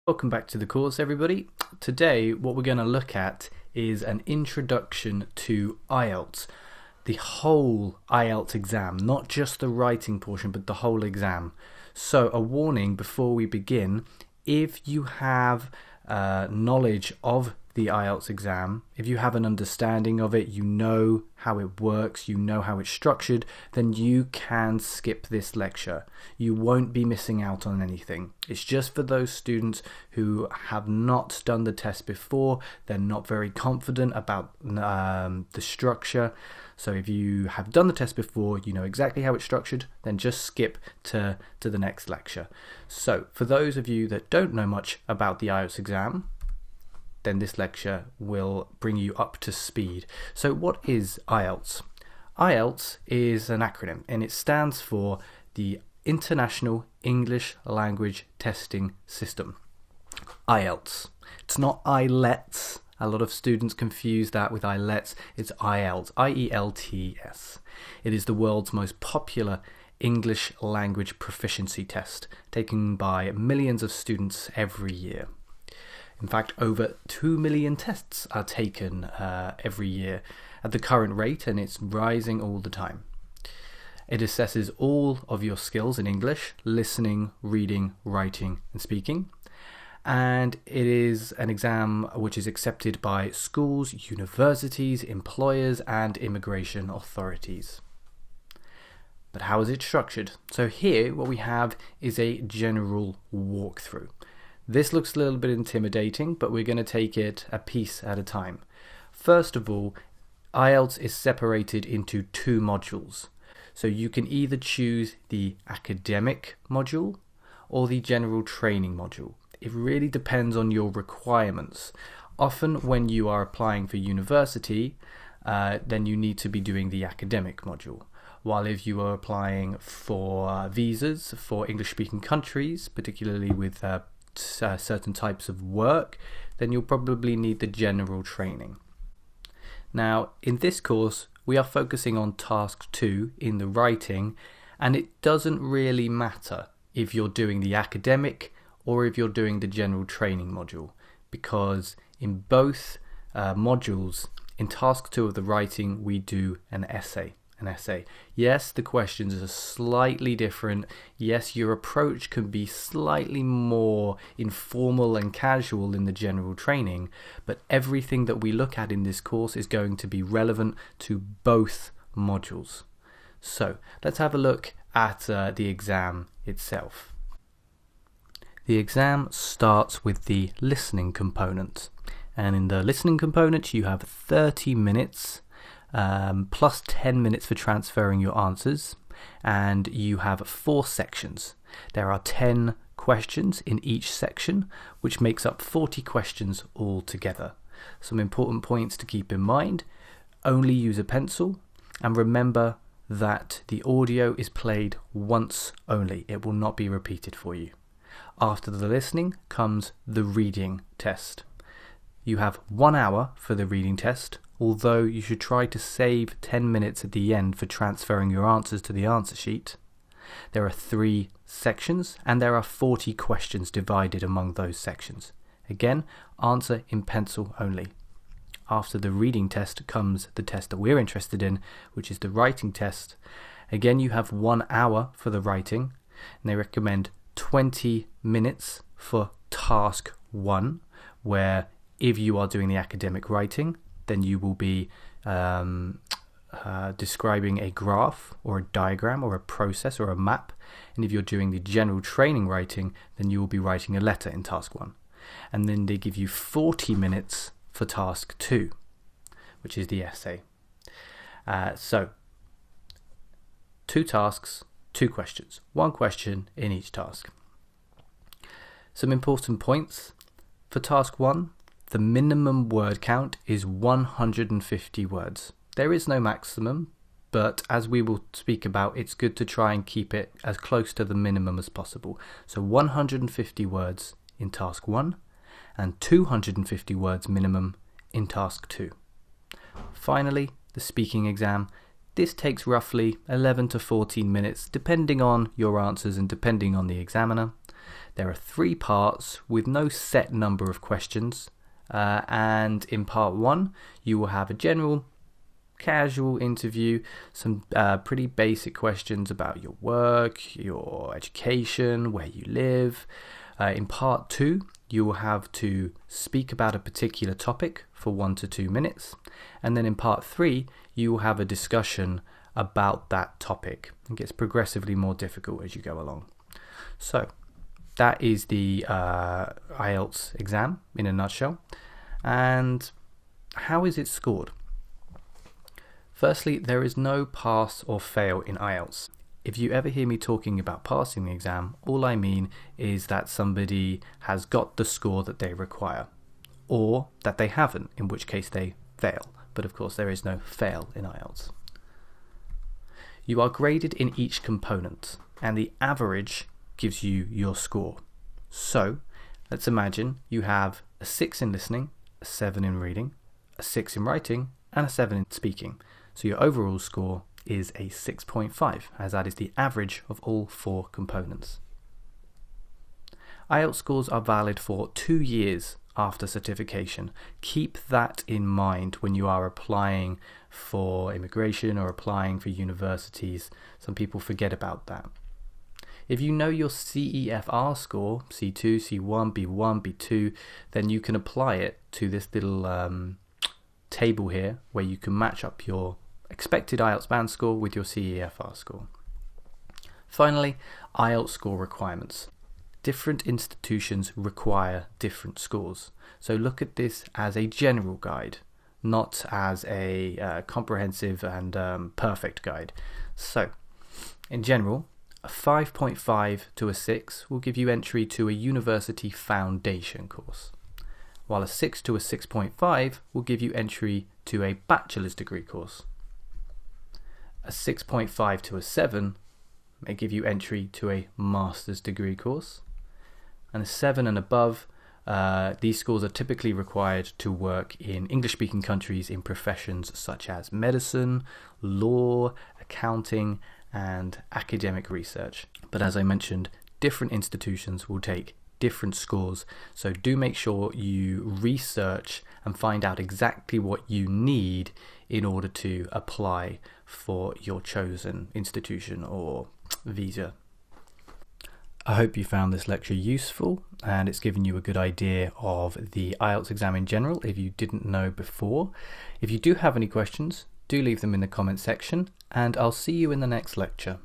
Welcome back to the course, everybody. Today what we're going to look at is an introduction to IELTS, the whole IELTS exam, not just the writing portion but the whole exam. So a warning before we begin: if you have knowledge of the IELTS exam, if you have an understanding of it, you know how it works, you know how it's structured, then you can skip this lecture. You won't be missing out on anything. It's just for those students who have not done the test before, they're not very confident about the structure. So if you have done the test before, you know exactly how it's structured, then just skip to the next lecture. So for those of you that don't know much about the IELTS exam, then this lecture will bring you up to speed. So what is IELTS? IELTS is an acronym and it stands for the International English Language Testing System. IELTS. It's not IELTS. A lot of students confuse that with IELTS. It's IELTS. IELTS. It is the world's most popular English language proficiency test, taken by millions of students every year. In fact, over 2 million tests are taken every year at the current rate, and it's rising all the time. It assesses all of your skills in English: listening, reading, writing, and speaking. And it is an exam which is accepted by schools, universities, employers, and immigration authorities. But how is it structured? So here what we have is a general walkthrough. This looks a little bit intimidating, but we're going to take it a piece at a time. First of all, IELTS is separated into two modules. So you can either choose the academic module or the general training module. It really depends on your requirements. Often when you are applying for university, then you need to be doing the academic module. While if you are applying for visas for English-speaking countries, particularly with certain types of work, then you'll probably need the general training. Now, in this course, we are focusing on task 2 in the writing, and it doesn't really matter if you're doing the academic or if you're doing the general training module, because in both modules, in task 2 of the writing, we do an essay. Yes, the questions are slightly different. Yes, your approach can be slightly more informal and casual in the general training, but everything that we look at in this course is going to be relevant to both modules. So let's have a look at the exam itself. The exam starts with the listening component, and in the listening component you have 30 minutes plus 10 minutes for transferring your answers, and you have 4 sections. There are 10 questions in each section, which makes up 40 questions altogether. Some important points to keep in mind: only use a pencil, and remember that the audio is played once only. It will not be repeated for you. After the listening comes the reading test. You have 1 hour for the reading test, although you should try to save 10 minutes at the end for transferring your answers to the answer sheet. There are 3 sections, and there are 40 questions divided among those sections. Again, answer in pencil only. After the reading test comes the test that we're interested in, which is the writing test. Again, you have 1 hour for the writing, and they recommend 20 minutes for task 1, where if you are doing the academic writing, then you will be describing a graph or a diagram or a process or a map. And if you're doing the general training writing, then you will be writing a letter in task 1. And then they give you 40 minutes for task 2, which is the essay. So 2 tasks, 2 questions, 1 question in each task. Some important points. For task 1, the minimum word count is 150 words. There is no maximum, but as we will speak about, it's good to try and keep it as close to the minimum as possible. So 150 words in task 1 and 250 words minimum in task 2. Finally, the speaking exam. This takes roughly 11 to 14 minutes depending on your answers and depending on the examiner. There are 3 parts with no set number of questions, and in part 1 you will have a general casual interview, some pretty basic questions about your work, your education, where you live. In part 2 you will have to speak about a particular topic for 1 to 2 minutes, and then in part 3 you will have a discussion about that topic. It gets progressively more difficult as you go along. So that is the IELTS exam in a nutshell. And how is it scored? Firstly, there is no pass or fail in IELTS. If you ever hear me talking about passing the exam, all I mean is that somebody has got the score that they require, or that they haven't, in which case they fail. But of course there is no fail in IELTS. You are graded in each component, and the average gives you your score. So let's imagine you have a 6 in listening, a 7 in reading, a 6 in writing, and a 7 in speaking. So your overall score is a 6.5, as that is the average of all 4 components. IELTS scores are valid for 2 years after certification. Keep that in mind when you are applying for immigration or applying for universities. Some people forget about that. If you know your CEFR score, C2, C1, B1, B2, then you can apply it to this little table here where you can match up your expected IELTS band score with your CEFR score. Finally, IELTS score requirements. Different institutions require different scores. So look at this as a general guide, not as a comprehensive and perfect guide. So, in general, a 5.5 to a 6 will give you entry to a university foundation course, while a 6 to a 6.5 will give you entry to a bachelor's degree course. A 6.5 to a 7 may give you entry to a master's degree course, and a 7 and above, these scores are typically required to work in English-speaking countries in professions such as medicine, law, accounting, and academic research. But as I mentioned, different institutions will take different scores, so do make sure you research and find out exactly what you need in order to apply for your chosen institution or visa. I hope you found this lecture useful and it's given you a good idea of the IELTS exam in general if you didn't know before. If you do have any questions, do leave them in the comment section, and I'll see you in the next lecture.